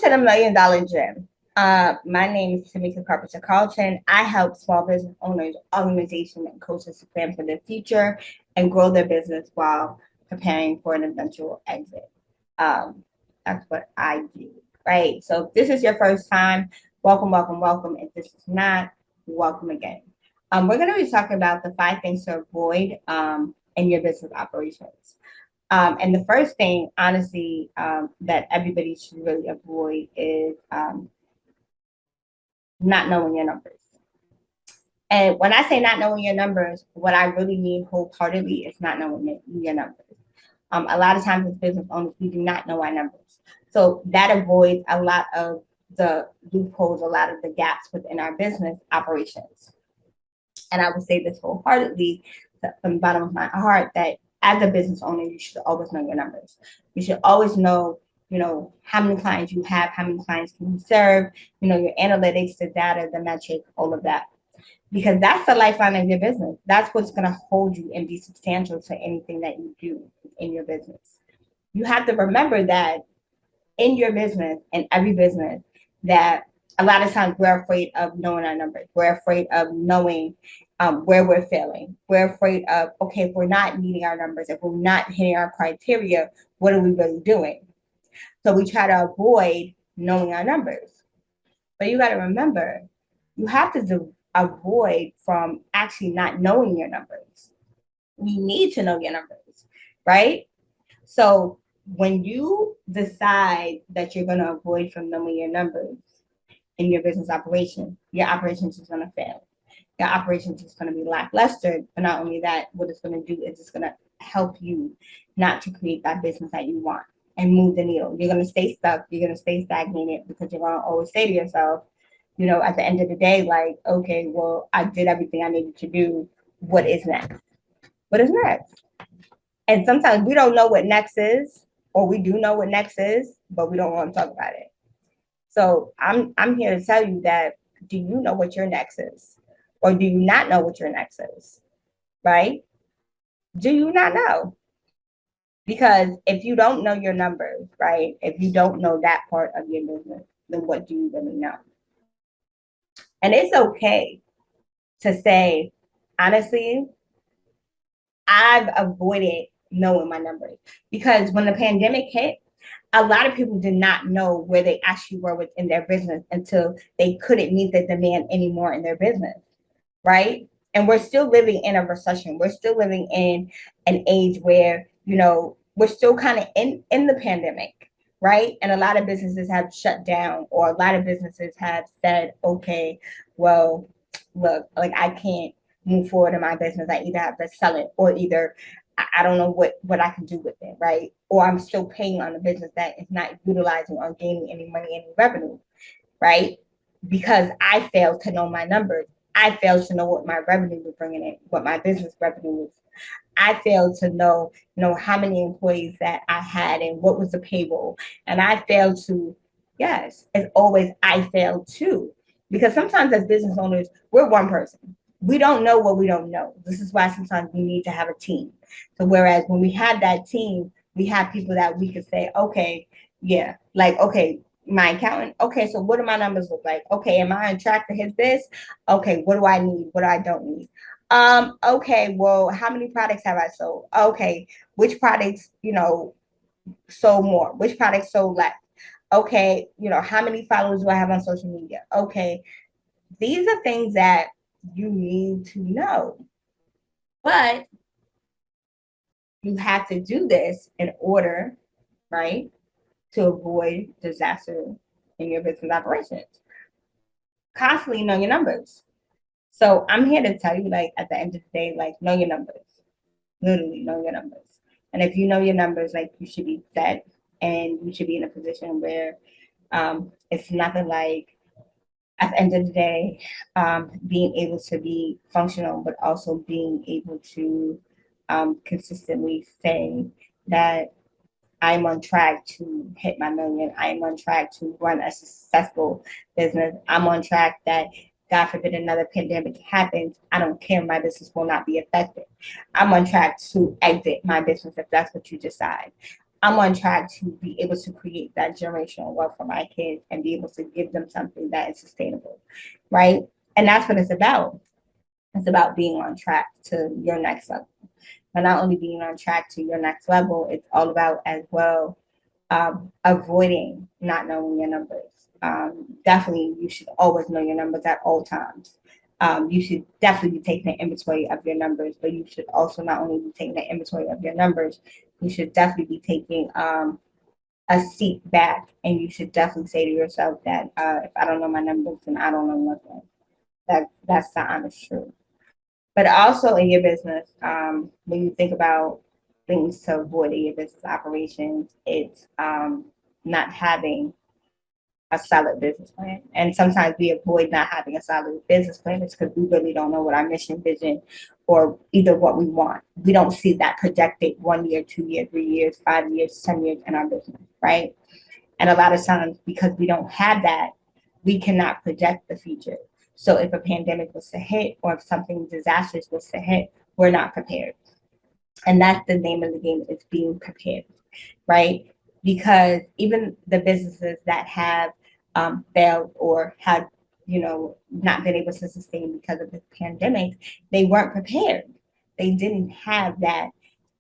to the Million Dollar Gym. My name is Temycka Carpenter Carlton. I help small business owners, organizations, and coaches to plan for their future and grow their business while preparing for an eventual exit. Um, that's what I do, right? So if this is your first time, welcome, welcome, welcome. If this is not, welcome again. We're going to be talking about the 5 things to avoid in your business operations. And the first thing, honestly, that everybody should really avoid is not knowing your numbers. And when I say not knowing your numbers, what I really mean wholeheartedly is not knowing your numbers. A lot of times as business owners, we do not know our numbers. So that avoids a lot of the loopholes, a lot of the gaps within our business operations. And I would say this wholeheartedly from the bottom of my heart that as a business owner, you should always know your numbers. You should always know, how many clients you have, how many clients can you serve, your analytics, the data, the metric, all of that. Because that's the lifeline of your business. That's what's going to hold you and be substantial to anything that you do in your business. You have to remember that in your business, in every business, that a lot of times we're afraid of knowing our numbers. We're afraid of knowing where we're failing. We're afraid of, okay, if we're not meeting our numbers, if we're not hitting our criteria, what are we really doing? So we try to avoid knowing our numbers. But you got to remember, you have to avoid from actually not knowing your numbers. You need to know your numbers, right? So when you decide that you're going to avoid from knowing your numbers in your business operation, your operations is going to fail. Your operations is going to be lackluster. But not only that, what it's going to do is it's going to help you not to create that business that you want and move the needle. You're going to stay stuck. You're going to stay stagnated because you're going to always say to yourself, at the end of the day, like, okay, well, I did everything I needed to do. What is next? What is next? And sometimes we don't know what next is, or we do know what next is, but we don't want to talk about it. So I'm here to tell you that, do you know what your next is? Or do you not know what your next is? Right? Do you not know? Because if you don't know your numbers, right? If you don't know that part of your business, then what do you really know? And it's okay to say, honestly, I've avoided knowing my numbers because when the pandemic hit, a lot of people did not know where they actually were within their business until they couldn't meet the demand anymore in their business, right? And we're still living in a recession. We're still living in an age where, we're still kind of in the pandemic, right? And a lot of businesses have shut down, or a lot of businesses have said, okay, well, look, like I can't move forward in my business. I either have to sell it or either I don't know what I can do with it, right? Or I'm still paying on a business that is not utilizing or gaining any money, any revenue, right? Because I failed to know my numbers. I failed to know what my revenue was bringing in, what my business revenue was. I failed to know, how many employees that I had and what was the payroll. And I failed to, yes, as always, I failed too. Because sometimes as business owners, we're one person. We don't know what we don't know. This is why sometimes we need to have a team. So whereas when we have that team, we have people that we could say, okay, yeah, like, okay, my accountant, okay, so what do my numbers look like? Okay, am I on track to hit this? Okay, what do I need? What do I don't need? Okay, well, how many products have I sold? Okay, which products, sold more? Which products sold less? Okay, how many followers do I have on social media? Okay, these are things that you need to know. But you have to do this in order, right, to avoid disaster in your business operations. Constantly know your numbers. So I'm here to tell you, like, at the end of the day, like, know your numbers. Literally know your numbers. And if you know your numbers, like, you should be set and you should be in a position where it's nothing like, at the end of the day, being able to be functional, but also being able to consistently say that I'm on track to hit my million. I am on track to run a successful business. I'm on track that, God forbid, another pandemic happens. I don't care. My business will not be affected. I'm on track to exit my business if that's what you decide. I'm on track to be able to create that generational wealth for my kids and be able to give them something that is sustainable, right? And that's what it's about. It's about being on track to your next level. But not only being on track to your next level, it's all about as well avoiding not knowing your numbers. Definitely, you should always know your numbers at all times. You should definitely be taking an inventory of your numbers, but you should also not only be taking an inventory of your numbers, you should definitely be taking a seat back, and you should definitely say to yourself that if I don't know my numbers, then I don't know nothing. That's the honest truth. But also in your business, when you think about things to avoid in your business operations, it's not having a solid business plan. And sometimes we avoid not having a solid business plan because we really don't know what our mission, vision, or either what we want. We don't see that projected 1 year, 2 year, 3 years, 5 years, 10 years in our business, right? And a lot of times, because we don't have that, we cannot project the future. So if a pandemic was to hit or if something disastrous was to hit, we're not prepared. And that's the name of the game, is being prepared, right? Because even the businesses that have failed or had, not been able to sustain because of the pandemic, they weren't prepared. They didn't have that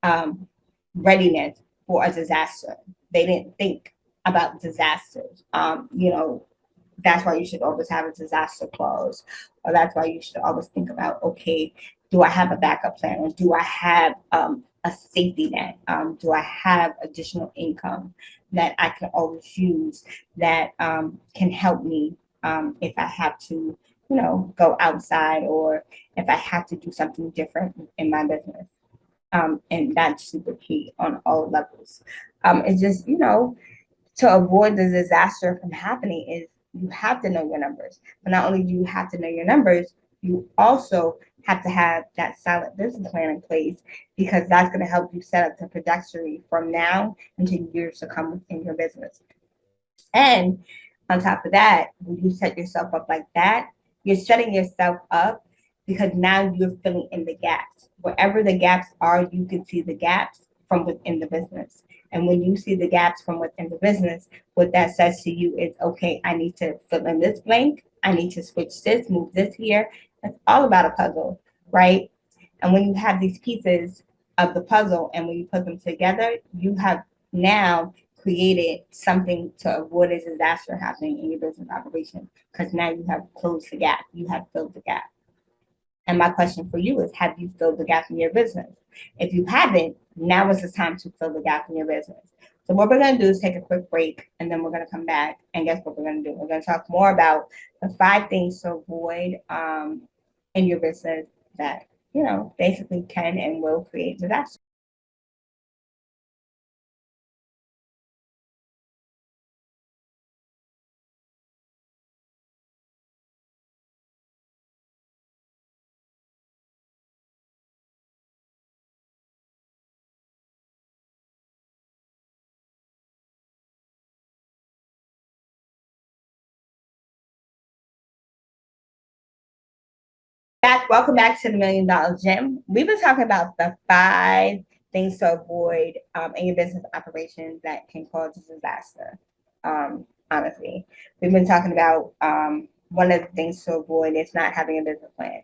um, readiness for a disaster. They didn't think about disasters. That's why you should always have a disaster clause, or that's why you should always think about, okay, do I have a backup plan, or do I have a safety net? Do I have additional income that I can always use that can help me if I have to, go outside, or if I have to do something different in my business. And that's super key on all levels. It's just, to avoid the disaster from happening is you have to know your numbers. But not only do you have to know your numbers, you also have to have that solid business plan in place, because that's going to help you set up the trajectory from now into years to come within your business. And on top of that, when you set yourself up like that, you're setting yourself up because now you're filling in the gaps. Wherever the gaps are, you can see the gaps from within the business. And when you see the gaps from within the business, what that says to you is, okay, I need to fill in this blank. I need to switch this, move this here. It's all about a puzzle, right? And when you have these pieces of the puzzle and when you put them together, you have now created something to avoid a disaster happening in your business operation, because now you have closed the gap, you have filled the gap. And my question for you is, have you filled the gap in your business? If you haven't, now is the time to fill the gap in your business. So what we're going to do is take a quick break, and then we're going to come back, and guess what we're going to do? We're going to talk more about the 5 things to avoid in your business that, basically can and will create disaster. Welcome back to the $1 Million Gym. We've been talking about the 5 things to avoid in your business operations that can cause a disaster. Honestly, we've been talking about one of the things to avoid is not having a business plan.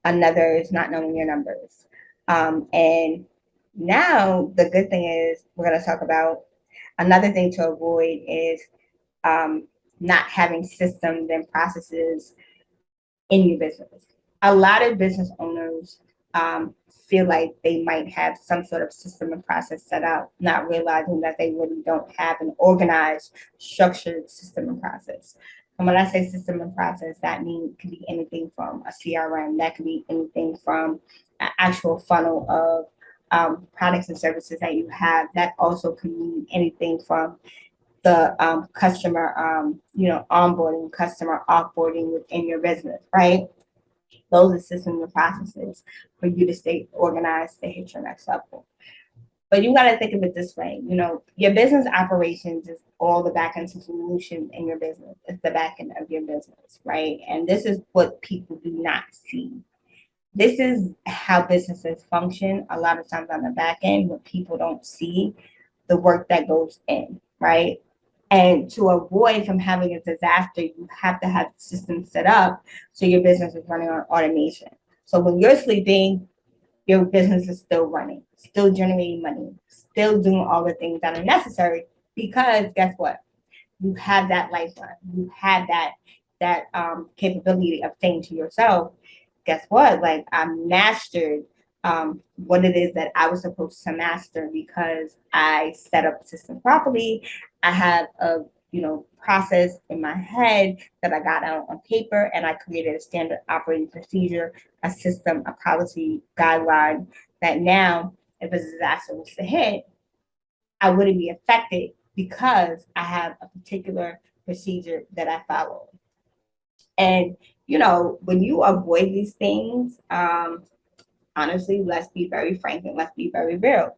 Another is not knowing your numbers. And now the good thing is we're going to talk about another thing to avoid is um, not having systems and processes in your business. A lot of business owners feel like they might have some sort of system and process set out, not realizing that they really don't have an organized, structured system and process. And when I say system and process, that means it could be anything from a CRM, that could be anything from an actual funnel of products and services that you have. That also can mean anything from the customer, onboarding, customer offboarding within your business, right? Those are systems and processes for you to stay organized to hit your next level. But you got to think of it this way, your business operations is all the back end solutions in your business. It's the back end of your business, right? And this is what people do not see. This is how businesses function a lot of times on the back end, what people don't see. the work that goes in, right? And to avoid from having a disaster, you have to have systems set up so your business is running on automation. So when you're sleeping, your business is still running, still generating money, still doing all the things that are necessary because guess what? You have that lifeline. You have that capability of saying to yourself, guess what? Like I mastered what it is that I was supposed to master because I set up the system properly. I have a process in my head that I got out on paper, and I created a standard operating procedure, a system, a policy guideline that now, if a disaster was to hit, I wouldn't be affected because I have a particular procedure that I follow. And when you avoid these things, honestly, let's be very frank and let's be very real,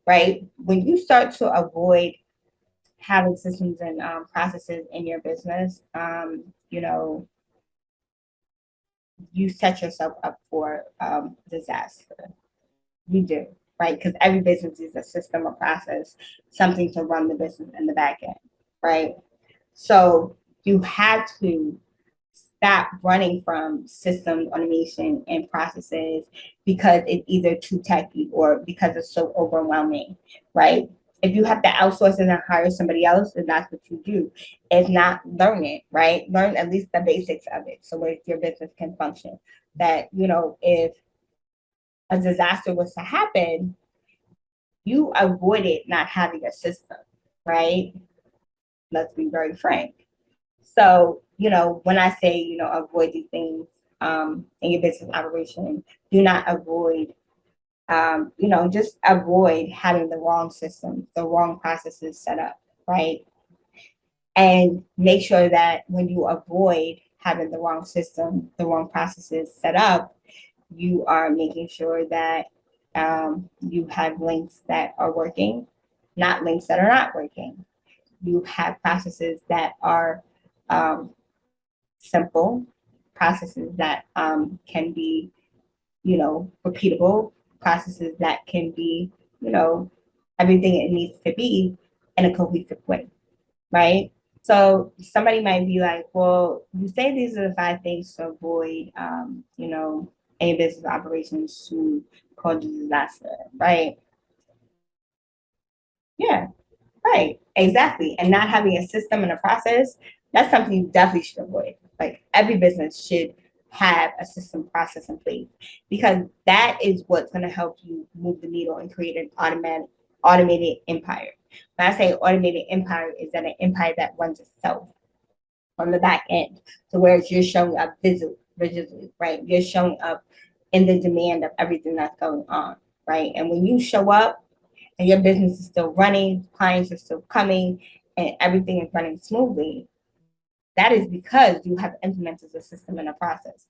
right? When you start to avoid having systems and processes in your business, you set yourself up for disaster. You do, right? Because every business is a system or process, something to run the business in the back end, right? So you have to stop running from systems, automation, and processes because it's either too techy or because it's so overwhelming, right? If you have to outsource it and hire somebody else, then that's what you do. If not, learn it, right? Learn at least the basics of it so that your business can function. That, if a disaster was to happen, you avoided not having a system, right? Let's be very frank. So, when I say, avoid these things in your business operation, do not avoid, just avoid having the wrong systems, the wrong processes set up, right? And make sure that when you avoid having the wrong system, the wrong processes set up, you are making sure that you have links that are working, not links that are not working. You have processes that are um, simple, processes that can be, repeatable, processes that can be, everything it needs to be in a cohesive way, right? So somebody might be like, well, you say these are the 5 things to avoid, any business operations to cause a disaster, right? Yeah, right, exactly. And not having a system and a process, that's something you definitely should avoid. Like every business should have a system process in place because that is what's going to help you move the needle and create an automated empire. When I say automated empire, is that an empire that runs itself from the back end. So whereas you're showing up visually, right? You're showing up in the demand of everything that's going on, right? And when you show up and your business is still running, clients are still coming, and everything is running smoothly, that is because you have implemented a system and a process.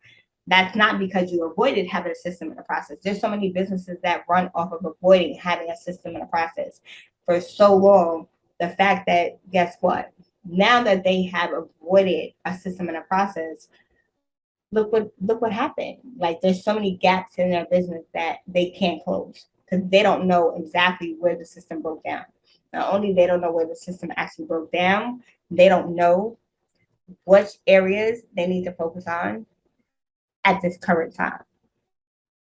That's not because you avoided having a system and a process. There's so many businesses that run off of avoiding having a system and a process for so long. The fact that, guess what? Now that they have avoided a system and a process, look what happened. Like there's so many gaps in their business that they can't close because they don't know exactly where the system broke down. Not only they don't know where the system actually broke down, they don't know which areas they need to focus on at this current time.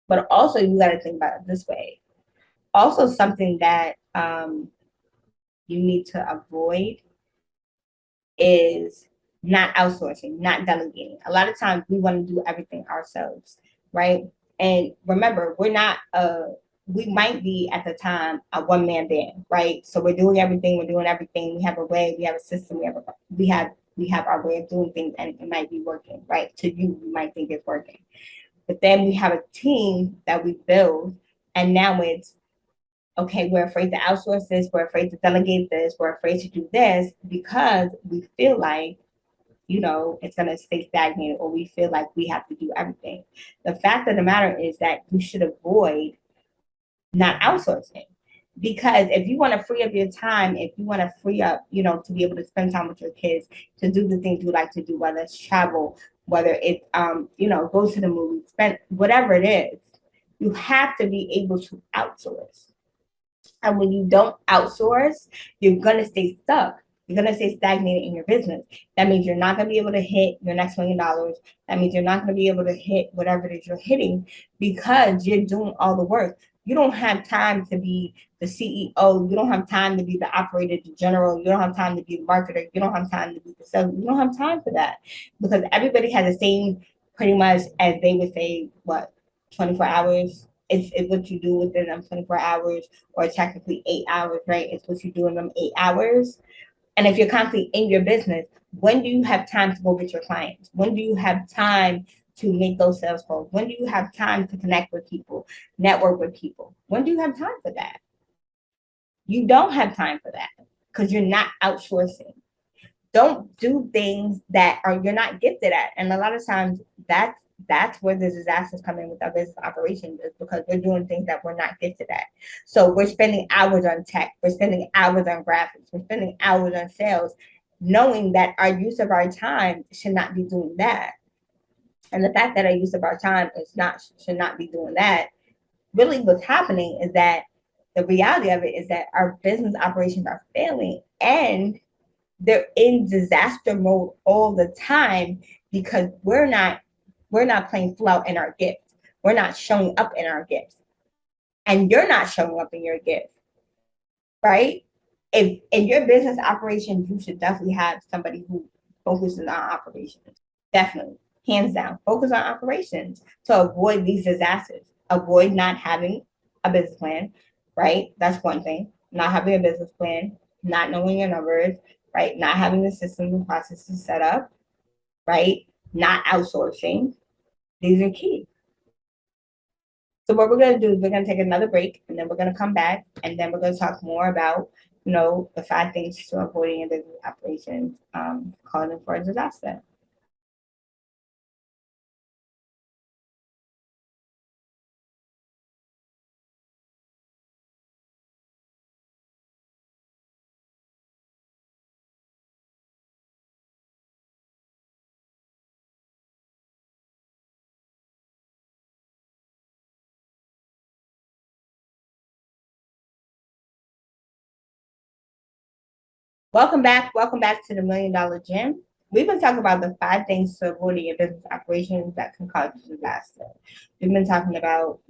But also you got to think about it this way. Also something that you need to avoid is not outsourcing, not delegating. A lot of times we want to do everything ourselves, right? And remember, we might be at the time a one-man band, right? So we're doing everything, we have a way, we have a system, we have our way of doing things, and it might be working, right? To you might think it's working. But then we have a team that we build, and now it's okay, we're afraid to outsource this, we're afraid to delegate this, we're afraid to do this because we feel like, it's going to stay stagnated or we feel like we have to do everything. The fact of the matter is that you should avoid not outsourcing because if you want to free up your time, if you want to free up, to be able to spend time with your kids, to do the things you like to do, whether it's travel, whether it's, go to the movies, spend whatever it is, you have to be able to outsource. And when you don't outsource, you're going to stay stuck. You're going to stay stagnated in your business. That means you're not going to be able to hit your next $1 million. That means you're not going to be able to hit whatever it is you're hitting because you're doing all the work. You don't have time to be the CEO. You don't have time to be the operator, the general. You don't have time to be the marketer. You don't have time to be the sales. You don't have time for that because everybody has the same, pretty much, as they would say, what, 24 hours? It's what you do within them 24 hours, or technically 8 hours, right? It's what you do in them 8 hours. And if you're constantly in your business, when do you have time to go get your clients? When do you have time to make those sales calls? When do you have time to connect with people, network with people? When do you have time for that? You don't have time for that because you're not outsourcing. Don't do things that are you're not gifted at. And a lot of times that's where the disasters come in with our business operations, is because we're doing things that we're not gifted at. So we're spending hours on tech, we're spending hours on graphics, we're spending hours on sales, knowing that our use of our time should not be doing that. And the fact that our use of our time is not should not be doing that, really what's happening is that the reality of it is that our business operations are failing, and they're in disaster mode all the time because we're not playing full out in our gifts. We're not showing up in our gifts. And you're not showing up in your gifts, right? If in your business operations, you should definitely have somebody who focuses on operations. Definitely. Hands down. Focus on operations to avoid these disasters. Avoid not having a business plan, right? That's one thing. Not having a business plan, not knowing your numbers, right? Not having the systems and processes set up, right? Not outsourcing. These are key. So what we're going to do is we're going to take another break, and then we're going to come back, and then we're going to talk more about, the 5 things to avoiding in business operations, calling for a disaster. Welcome back. Welcome back to the $1 Million Gym. We've been talking about the 5 things to avoid in business operations that can cause disaster. We've been talking about,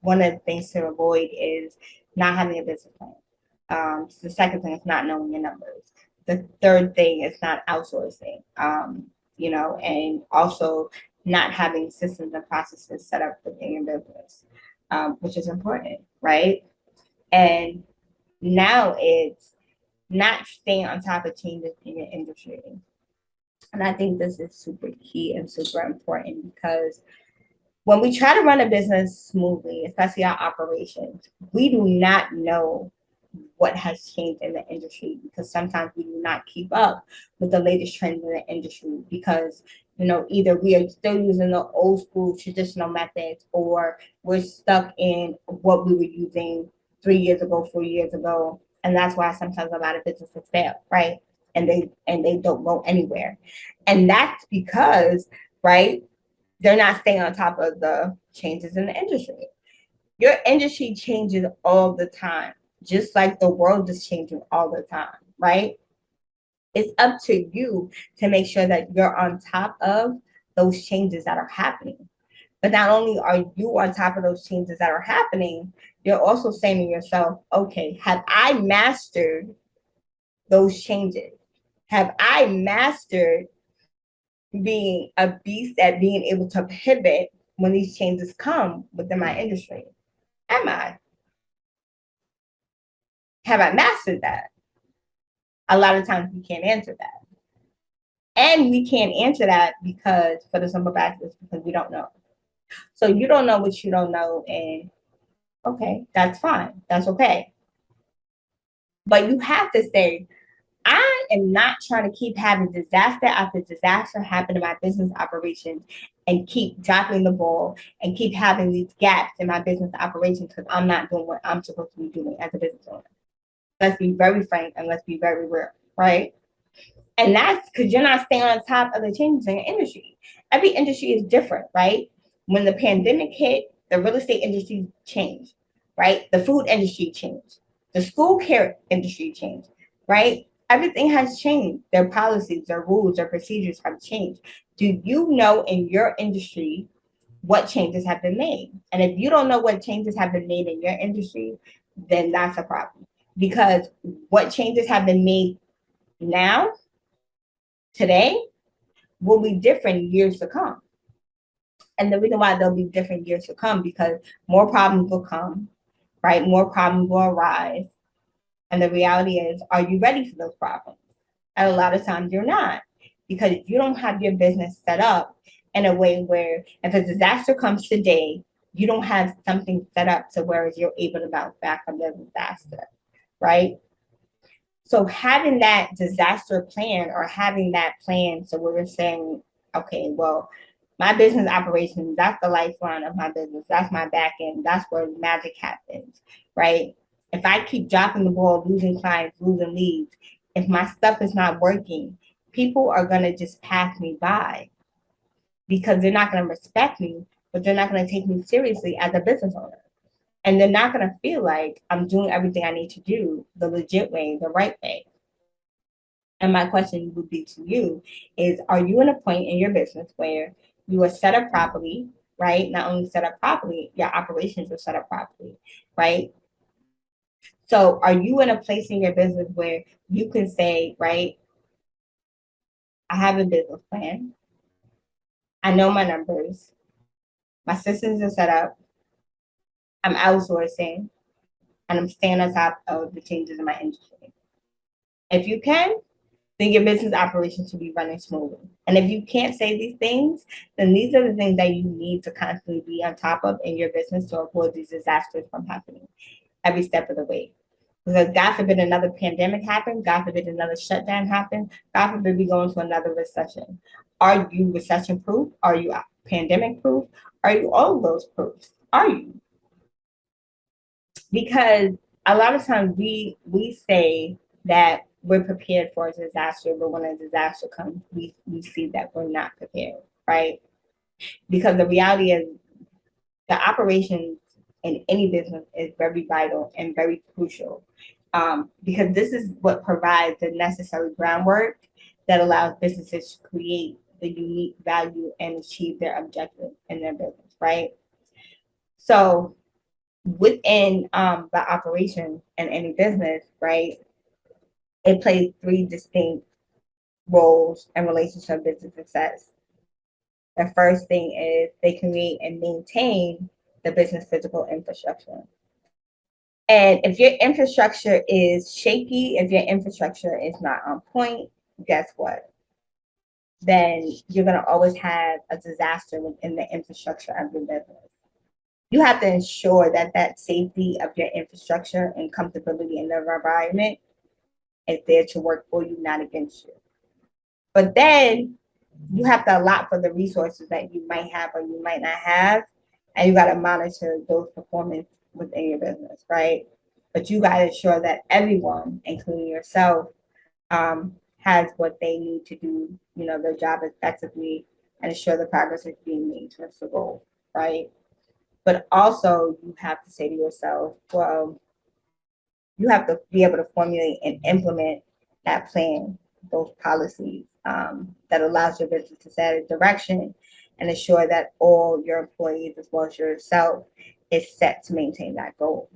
one of the things to avoid is not having a business plan. The second thing is not knowing your numbers. The third thing is not outsourcing, and also not having systems and processes set up within your business, which is important, right? And now it's not staying on top of changes in your industry. And I think this is super key and super important because when we try to run a business smoothly, especially our operations, we do not know what has changed in the industry because sometimes we do not keep up with the latest trends in the industry because either we are still using the old school traditional methods or we're stuck in what we were using 3 years ago, 4 years ago, and that's why sometimes a lot of businesses fail, right? And they don't go anywhere, and that's because, right, they're not staying on top of the changes in the industry. Your industry changes all the time, just like the world is changing all the time, right? It's up to you to make sure that you're on top of those changes that are happening. But not only are you on top of those changes that are happening, you're also saying to yourself, okay, have I mastered those changes? Have I mastered being a beast at being able to pivot when these changes come within my industry? Am I? Have I mastered that? A lot of times we can't answer that. And we can't answer that because, for the simple fact is, because we don't know. So you don't know what you don't know, and okay, that's fine. That's okay. But you have to say, I am not trying to keep having disaster after disaster happen in my business operations and keep dropping the ball and keep having these gaps in my business operations because I'm not doing what I'm supposed to be doing as a business owner. Let's be very frank and let's be very real, right? And that's because you're not staying on top of the changes in your industry. Every industry is different, right? When the pandemic hit, the real estate industry changed, right? The food industry changed, The school care industry changed, right? Everything has changed. Their policies, their rules, their procedures have changed. Do you know in your industry what changes have been made? And if you don't know what changes have been made in your industry, then that's a problem. Because what changes have been made now, today, will be different years to come. And the reason why there'll be different years to come, because more problems will come, right? More problems will arise. And the reality is, are you ready for those problems? And a lot of times you're not, because you don't have your business set up in a way where if a disaster comes today, you don't have something set up to where you're able to bounce back from the disaster, right? So having that disaster plan, or having that plan, so we're saying, okay, well, my business operations, that's the lifeline of my business. That's my back end. That's where magic happens, right? If I keep dropping the ball, losing clients, losing leads, if my stuff is not working, people are going to just pass me by because they're not going to respect me, but they're not going to take me seriously as a business owner. And they're not going to feel like I'm doing everything I need to do the legit way, the right way. And my question would be to you is, are you in a point in your business where you are set up properly, right? Not only set up properly, your operations are set up properly, right? So are you in a place in your business where you can say, right, I have a business plan. I know my numbers. My systems are set up. I'm outsourcing, and I'm staying on top of the changes in my industry. If you can, then your business operation should be running smoothly. And if you can't say these things, then these are the things that you need to constantly be on top of in your business to avoid these disasters from happening every step of the way. Because God forbid another pandemic happen, God forbid another shutdown happen, God forbid we go into another recession. Are you recession proof? Are you pandemic proof? Are you all of those proofs? Are you? Because a lot of times we say that we're prepared for a disaster, but when a disaster comes, we see that we're not prepared, right? Because the reality is the operations in any business is very vital and very crucial, because this is what provides the necessary groundwork that allows businesses to create the unique value and achieve their objectives in their business, right? So within the operation in any business, right, it plays three distinct roles in relation to business success. The first thing is they create and maintain the business physical infrastructure. And if your infrastructure is shaky, if your infrastructure is not on point, guess what? Then you're going to always have a disaster within the infrastructure of your business. You have to ensure that that safety of your infrastructure and comfortability in the environment is there to work for you, not against you. But then you have to allot for the resources that you might have or you might not have, and you got to monitor those performance within your business, right? But you got to ensure that everyone, including yourself, has what they need to do, their job effectively, and ensure the progress is being made towards the goal, right? But also, you have to say to yourself, well, you have to be able to formulate and implement that plan, those policies, that allows your business to set a direction and ensure that all your employees as well as yourself is set to maintain that goal.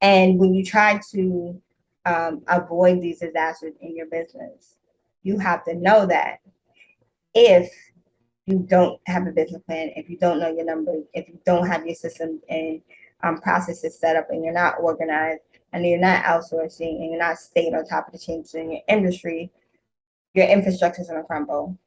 And when you try to avoid these disasters in your business, you have to know that if you don't have a business plan, if you don't know your numbers, if you don't have your systems and processes set up, and you're not organized, and you're not outsourcing, and you're not staying on top of the changes in your industry, your infrastructure is going to crumble,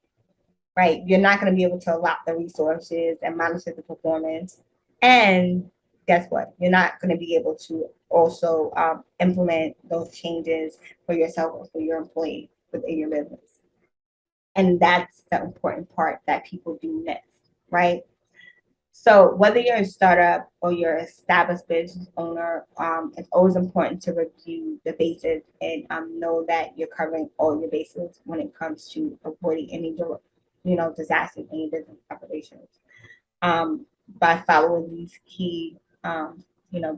right? You're not going to be able to allot the resources and monitor the performance. And guess what? You're not going to be able to also implement those changes for yourself or for your employees within your business. And that's the important part that people do miss, right? So whether you're a startup or you're an established business owner, it's always important to review the bases and know that you're covering all your bases when it comes to avoiding any, disasters in your business operations, by following these key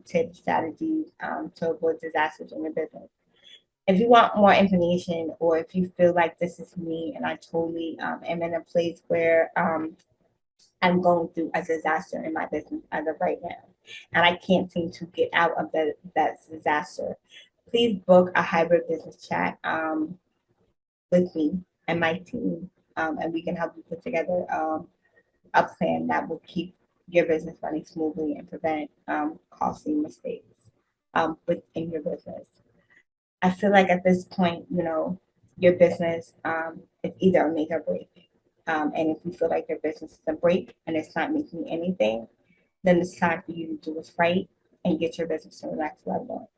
tips, strategies to avoid disasters in your business. If you want more information, or if you feel like this is me and I totally am in a place where I'm going through a disaster in my business as of right now, and I can't seem to get out of that disaster, please book a hybrid business chat with me and my team, and we can help you put together a plan that will keep your business running smoothly and prevent costly mistakes within your business. I feel like at this point, your business is either a make or break. And if you feel like your business is a break and it's not making anything, then it's time for you to do what's right and get your business to the next level.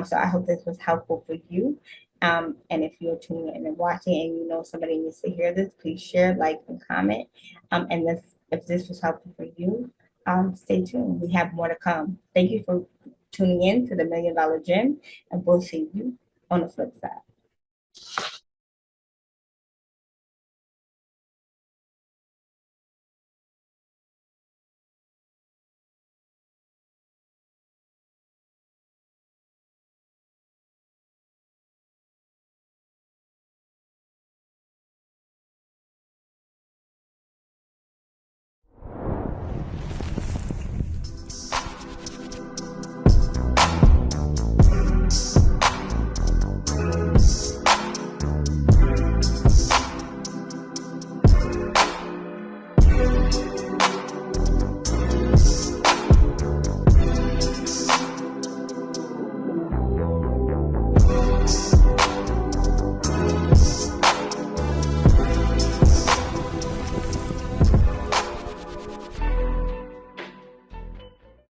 So I hope this was helpful for you. And if you're tuning in and watching and you know somebody needs to hear this, please share, like, and comment. And if this was helpful for you, stay tuned. We have more to come. Thank you for tuning in to the $1 Million Gym, and we'll see you on the flip side.